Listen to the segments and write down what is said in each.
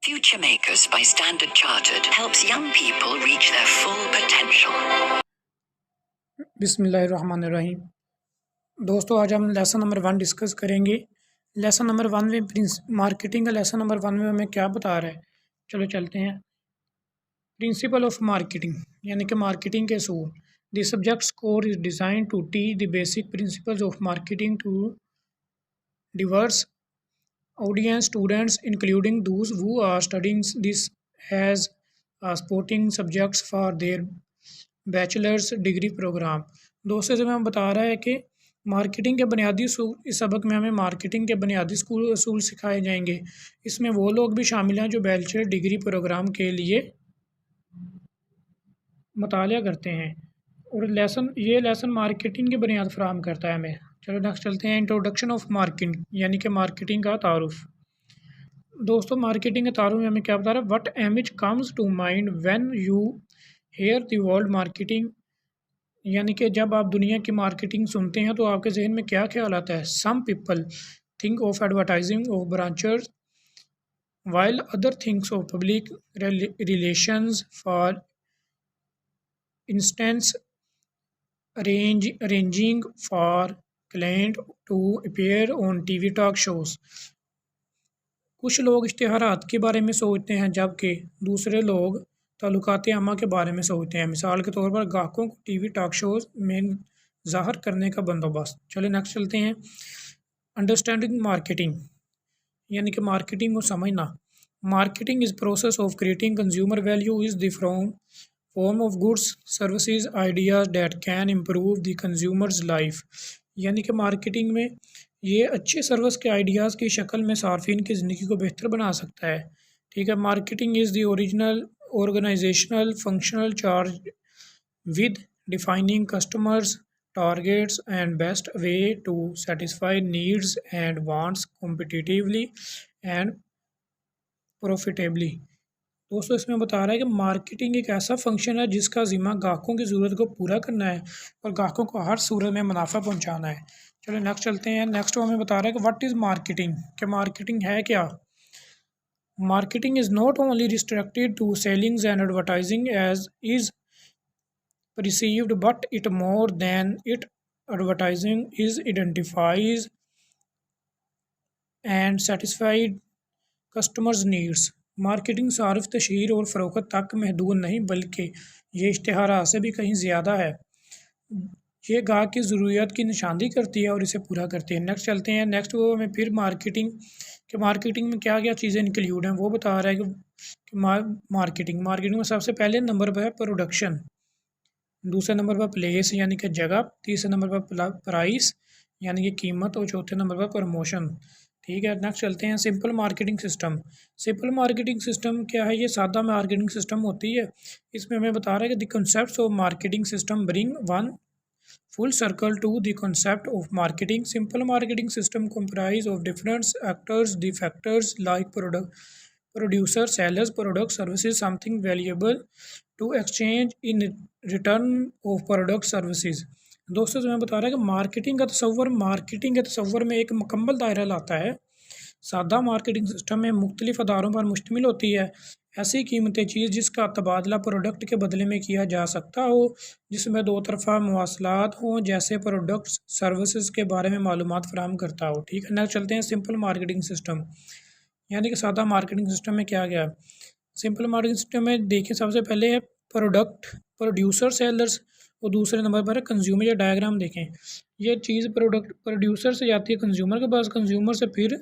Future Makers by Standard Chartered helps young people reach their full potential. बिस्मिल्लाहिर्रहमानिर्रहीम। दोस्तों, आज हम लेसन नंबर 1 डिस्कस करेंगे। लेसन नंबर 1 में मार्केटिंग का लेसन नंबर 1 में हमें क्या बता रहा है, चलो चलते हैं। प्रिंसिपल ऑफ मार्केटिंग यानी कि मार्केटिंग के असूल। The subject course is design to teach the basic principles of marketing to diverse audience students, including those who are studying this as supporting subjects for their bachelors degree programme. दोस्तों, से हमें बता रहा है कि marketing के बुनियादी असूल, इस सबक में हमें मार्केटिंग के बुनियादी असूल सिखाए जाएंगे। इसमें वो लोग भी शामिल हैं जो बैचलर डिग्री प्रोग्राम के लिए मुतालिया करते हैं, और ये लेसन मार्केटिंग की बुनियाद फराहम करता है हमें। चलो नेक्स्ट चलते हैं। इंट्रोडक्शन ऑफ मार्केटिंग यानी कि मार्केटिंग का तारुफ। दोस्तों, मार्केटिंग के तारुफ में हमें क्या बता रहा है? What image comes to mind when you hear the word marketing, यानी कि जब आप दुनिया की मार्केटिंग सुनते हैं तो आपके जहन में क्या ख्याल आता है? Some people think of advertising of branchers while other thinks of public relations, for instance arranging for client to appear on TV talk shows. कुछ लोग इश्तिहारात के बारे में सोचते हैं जबकि दूसरे लोग ताल्लुकात आमा के बारे में सोचते हैं। मिसाल के तौर पर ग्राहकों को टीवी टॉक शोज़ में ज़ाहिर करने का बंदोबस्त। चलिए नेक्स्ट चलते हैं। अंडरस्टैंडिंग मार्केटिंग यानी कि मार्केटिंग को समझना। Marketing is process of creating consumer value is the form of goods services ideas that can improve the consumers life, यानी कि मार्केटिंग में ये अच्छे सर्विस के आइडियाज़ की शक्ल में सार्फिन की ज़िंदगी को बेहतर बना सकता है। ठीक है। Marketing is the original organisational functional charge with defining customers targets and best way to satisfy needs and wants competitively and profitably। दोस्तों, इसमें बता रहा है कि मार्केटिंग एक ऐसा फंक्शन है जिसका ज़िम्मा ग्राहकों की ज़रूरत को पूरा करना है और ग्राहकों को हर सूरत में मुनाफा पहुंचाना है। चलो नेक्स्ट चलते हैं। नेक्स्ट वो हमें बता रहा है कि व्हाट इज़ मार्केटिंग, कि मार्केटिंग है क्या। Marketing is not only restricted to sellings and advertising as is perceived, but it more than it. Advertising is identifies and satisfied customers needs। Marketing सार्फ तशहीर और फ़रोख्त तक महदूद नहीं बल्कि ये इश्तिहारात से भी कहीं ज़्यादा है। ये गाहक की ज़रूरियात की निशानदेही करती है और इसे पूरा करती है। नेक्स्ट चलते हैं। नेक्स्ट वो हमें फिर मार्केटिंग में क्या क्या चीज़ें इंक्लूड हैं वो बता रहा है कि मार्केटिंग में सबसे पहले नंबर पर है प्रोडक्शन, दूसरे नंबर पर प्लेस यानी कि जगह, तीसरे नंबर पर प्राइस यानी कि कीमत, और चौथे नंबर पर प्रमोशन। ठीक है। नेक्स्ट चलते हैं। Simple marketing system. Simple marketing system क्या है? ये सादा मार्केटिंग सिस्टम होती है। इसमें हमें बता रहा है कि the concept of marketing system bring one full circle to the concept of marketing. Simple marketing system comprise of different actors, the factors like producer, sellers, product, services, something valuable to exchange in return of product services। दोस्तों, मैं बता रहा है कि marketing के तस्वर में एक मुकम्मल दायरा लाता है। सादा मार्केटिंग सिस्टम में मुख्तलिफ अदारों पर मुश्तमिल होती है। ऐसी कीमती चीज़ जिसका तबादला प्रोडक्ट के बदले में किया जा सकता हो, जिसमें दो तरफ़ा मवासलात हों, जैसे प्रोडक्ट्स सर्विसेज के बारे में मालूमात फराहम करता हो। ठीक है। नेक्स्ट चलते हैं। सिंपल मार्केटिंग सिस्टम यानी कि सादा मार्केटिंग सिस्टम में क्या गया। सिंपल मार्केटिंग सिस्टम में देखिए, सबसे पहले है प्रोडक्ट, प्रोड्यूसर, सेलर्स, और दूसरे नंबर पर है कंज्यूमर। या डायग्राम देखें, ये चीज़ प्रोडक्ट प्रोड्यूसर से जाती है कंज्यूमर के पास, कंज्यूमर से फिर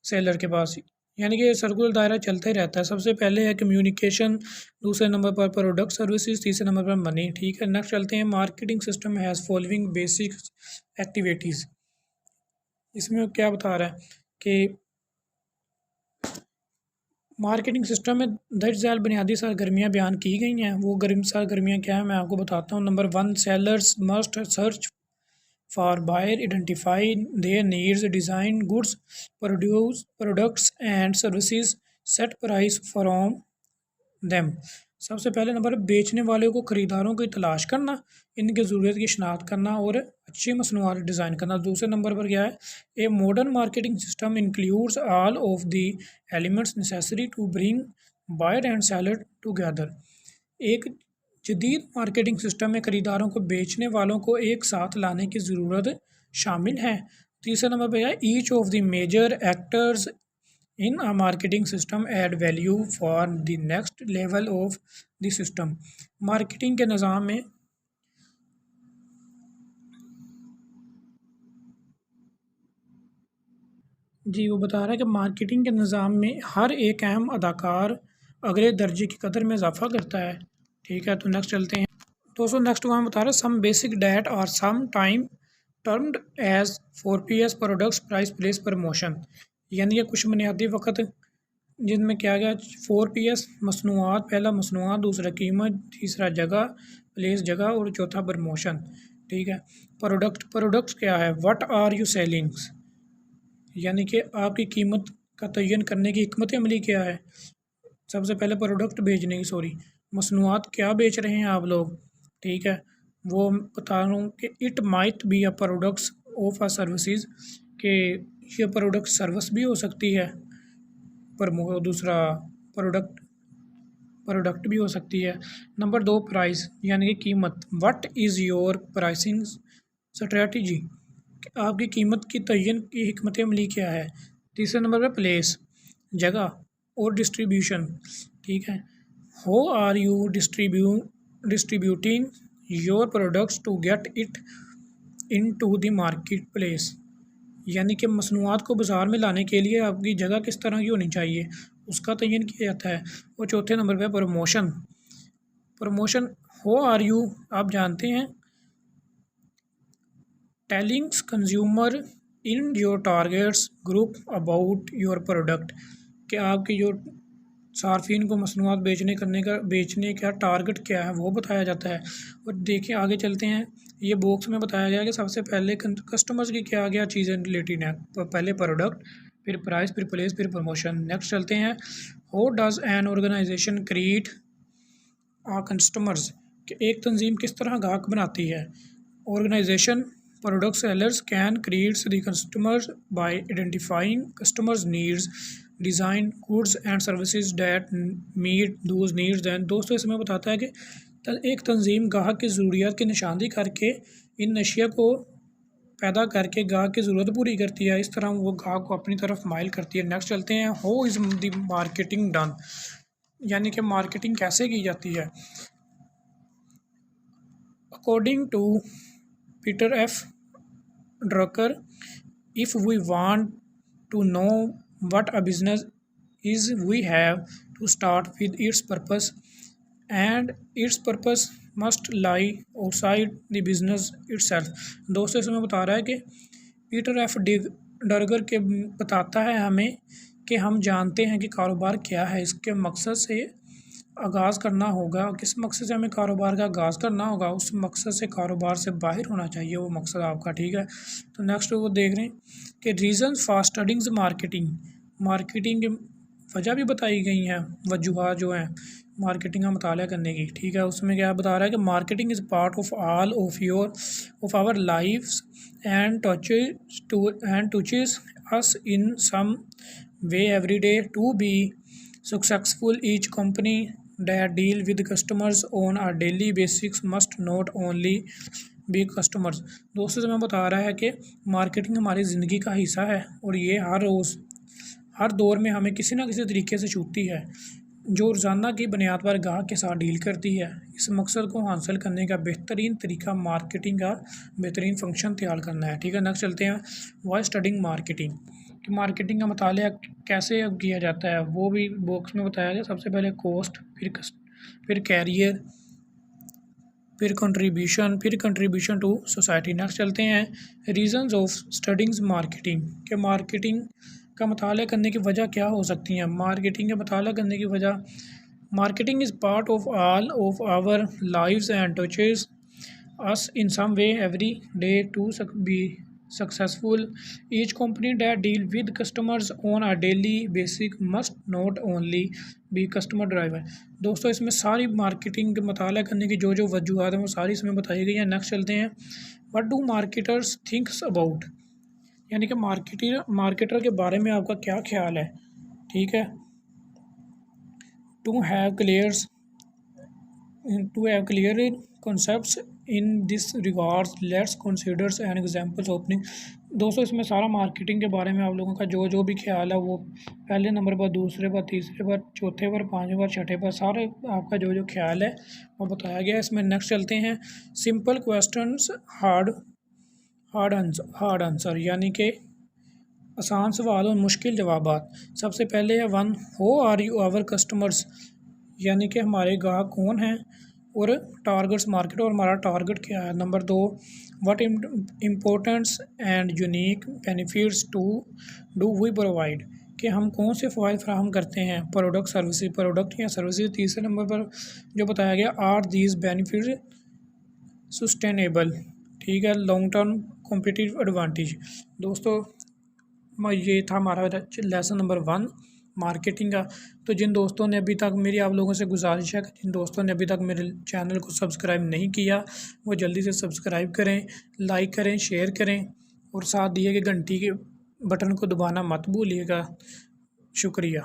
सेलर के पास, यानी कि सर्कुलर दायरा चलता ही रहता है। सबसे पहले है कम्युनिकेशन, दूसरे नंबर पर प्रोडक्ट सर्विसेज, तीसरे नंबर पर मनी। ठीक है। नेक्स्ट चलते हैं। Marketing system has following basic activities. इसमें क्या बता रहा है कि मार्केटिंग सिस्टम में दर्ज बुनियादी सरगर्मियाँ बयान की गई हैं। वो सरगर्मियाँ क्या हैं मैं आपको बताता हूँ। Number 1, sellers must search for buyer, identify their needs, design goods, produce products and services, set price from them। सबसे पहले नंबर बेचने वाले को ख़रीदारों की तलाश करना, इनकी ज़रूरत की शनाख्त करना और अच्छी मसनूआत डिज़ाइन करना। दूसरे नंबर पर क्या है, a modern marketing system includes all of the elements necessary to bring buyer and seller together. एक जदीद मार्केटिंग सिस्टम में ख़रीदारों को बेचने वालों को एक साथ लाने की ज़रूरत शामिल है। तीसरे नंबर पर है each of the major actors in a marketing system add value for the next level of the system. Marketing के निज़ाम में वो बता रहा है कि मार्केटिंग के निज़ाम में हर एक अहम अदाकार अगले दर्जे की कदर में इजाफा करता है। ठीक है, तो नेक्स्ट चलते हैं दोस्तों। नेक्स्ट वहाँ बता रहा है सम बेसिक डेट और some time termed as 4PS products price place promotion, यानी कि कुछ बुनियादी वक़्त जिनमें क्या गया 4PS मसनूआत, पहला मसनूआत, दूसरा कीमत, तीसरा जगह प्लेस जगह और चौथा प्रमोशन। ठीक है, प्रोडक्ट्स क्या है, व्हाट आर यू सेलिंग्स, यानी कि आपकी कीमत का तयन करने की हिकमत अमली क्या है। सबसे पहले प्रोडक्ट बेचने की मसनूआत क्या बेच रहे हैं आप लोग। ठीक है, वो बता रहा हूँ कि it might be a products of a services, कि ये प्रोडक्ट सर्विस भी हो सकती है, पर दूसरा प्रोडक्ट भी हो सकती है। नंबर 2 प्राइस, यानी कि कीमत, what is your pricing strategy, आपकी कीमत की तयन की हिकमत अमली क्या है। तीसरे नंबर पर प्लेस, जगह और डिस्ट्रीब्यूशन। ठीक है, how are you distributing your products to get it into the market place, यानी कि मसनूआत को बाज़ार में लाने के लिए आपकी जगह किस तरह की होनी चाहिए, उसका तयन किया जाता है। और चौथे नंबर पर प्रमोशन, हाउ आर यू, आप जानते हैं, tellings consumer in your targets group about your product, कि आपके जो सार्फिन को मसनूआत बेचने का टारगेट क्या है वो बताया जाता है। और देखिए आगे चलते हैं, ये बॉक्स में बताया गया कि सबसे पहले कस्टमर्स की क्या चीज़ें रिलेटेड हैं, पहले प्रोडक्ट, फिर प्राइस, फिर प्लेस, फिर प्रमोशन। नेक्स्ट चलते हैं, how does an organisation create a customers, कि एक तंजीम किस तरह ग्राहक बनाती है। Organisation product sellers can creates the customers by identifying customers needs, design goods and services that meet those needs. And दोस्तों इसमें बताता है कि एक तंजीम ग्राहक की ज़रूरियात की निशानदी करके इन अशिया को पैदा करके ग्राहक की ज़रूरत पूरी करती है, इस तरह वो ग्राहक को अपनी तरफ माइल करती है। नेक्स्ट चलते हैं, how is the marketing done, यानी कि मार्केटिंग कैसे की जाती है। According to Peter F Drucker, if we want to know what a business is, we have to start with its purpose, and its purpose must lie outside the business itself। दोस्तों इसमें बता रहा है कि पीटर एफ डर्गर के बताता है हमें कि हम जानते हैं कि कारोबार क्या है, इसके मकसद से आगाज़ करना होगा, किस मकसद से हमें कारोबार का आगाज़ करना होगा, उस मकसद से कारोबार से बाहर होना चाहिए वो मकसद आपका। ठीक है, तो नेक्स्ट वो देख रहे हैं कि रीज़न्स फॉर स्टडिंग मार्केटिंग की वजह भी बताई गई हैं, वजूहात जो हैं मार्केटिंग का मुताला करने की। ठीक है, उसमें क्या बता रहा है कि marketing is part of all of our lifes and touches us in some way every day to be successful. Each company that deal with customers on a daily basis must not only be customers। दोस्तों से मैं बता रहा है कि marketing हमारी ज़िंदगी का हिस्सा है और ये हर रोज़ हर दौर में हमें किसी ना किसी तरीके से छूती है, जो रोज़ाना की बुनियाद पर ग्राहक के साथ डील करती है। इस मकसद को हासिल करने का बेहतरीन तरीका मार्केटिंग का बेहतरीन फंक्शन तैयार करना है। ठीक है, नेक्स्ट चलते हैं, वाई स्टडिंग मार्केटिंग, कि मार्केटिंग का मुताला कैसे किया जाता है वो भी बॉक्स में बताया गया। सबसे पहले कॉस्ट, फिर कैरियर, फिर कंट्रीब्यूशन टू सोसाइटी। नेक्स्ट चलते हैं, रीजंस ऑफ स्टडिंग मार्केटिंग, के मार्केटिंग का मुताला करने की वजह क्या हो सकती हैं। मार्केटिंग का मुताला करने की वजह, marketing is part of all of our lives and touches us in some way every day to be successful. Each company that deal with customers on a daily basis must not only be customer driven. दोस्तों इसमें सारी marketing मुताला करने की जो जो वजूहत हैं वो सारी इसमें बताई गई हैं। नेक्स्ट चलते हैं, what do marketers thinks about, यानी कि मार्केटर के बारे में आपका क्या ख्याल है। ठीक है, to have clear concepts in this regards, let's consider an example opening. दोस्तों इसमें सारा मार्केटिंग के बारे में आप लोगों का जो जो भी ख्याल है वो पहले नंबर पर, दूसरे पर, तीसरे पर, चौथे पर, पाँचवें पर, छठे पर, सारे आपका जो जो ख्याल है वो बताया गया है इसमें। नेक्स्ट चलते हैं, सिंपल क्वेश्चंस हार्ड आंसर, यानी कि आसान सवाल और मुश्किल जवाबात। सबसे पहले है वन, हो आर यू आवर कस्टमर्स, यानी कि हमारे ग्राहक कौन हैं, और टारगेट्स मार्केट, और हमारा टारगेट क्या है। नंबर दो, what importance and unique benefits do we provide, कि हम कौन से फ़वाइद फराहम करते हैं, प्रोडक्ट या सर्विसेज। तीसरे नंबर पर जो बताया गया, आर दीज बेनिफिट सस्टेनेबल, ठीक है, लॉन्ग टर्म कॉम्पिटिटिव एडवांटेज। दोस्तों ये था हमारा लेसन नंबर 1 मार्केटिंग का। तो जिन दोस्तों ने अभी तक, मेरी आप लोगों से गुजारिश है कि जिन दोस्तों ने अभी तक मेरे चैनल को सब्सक्राइब नहीं किया वो जल्दी से सब्सक्राइब करें, लाइक करें, शेयर करें, और साथ दिए गए घंटी के बटन को दबाना मत भूलिएगा। शुक्रिया।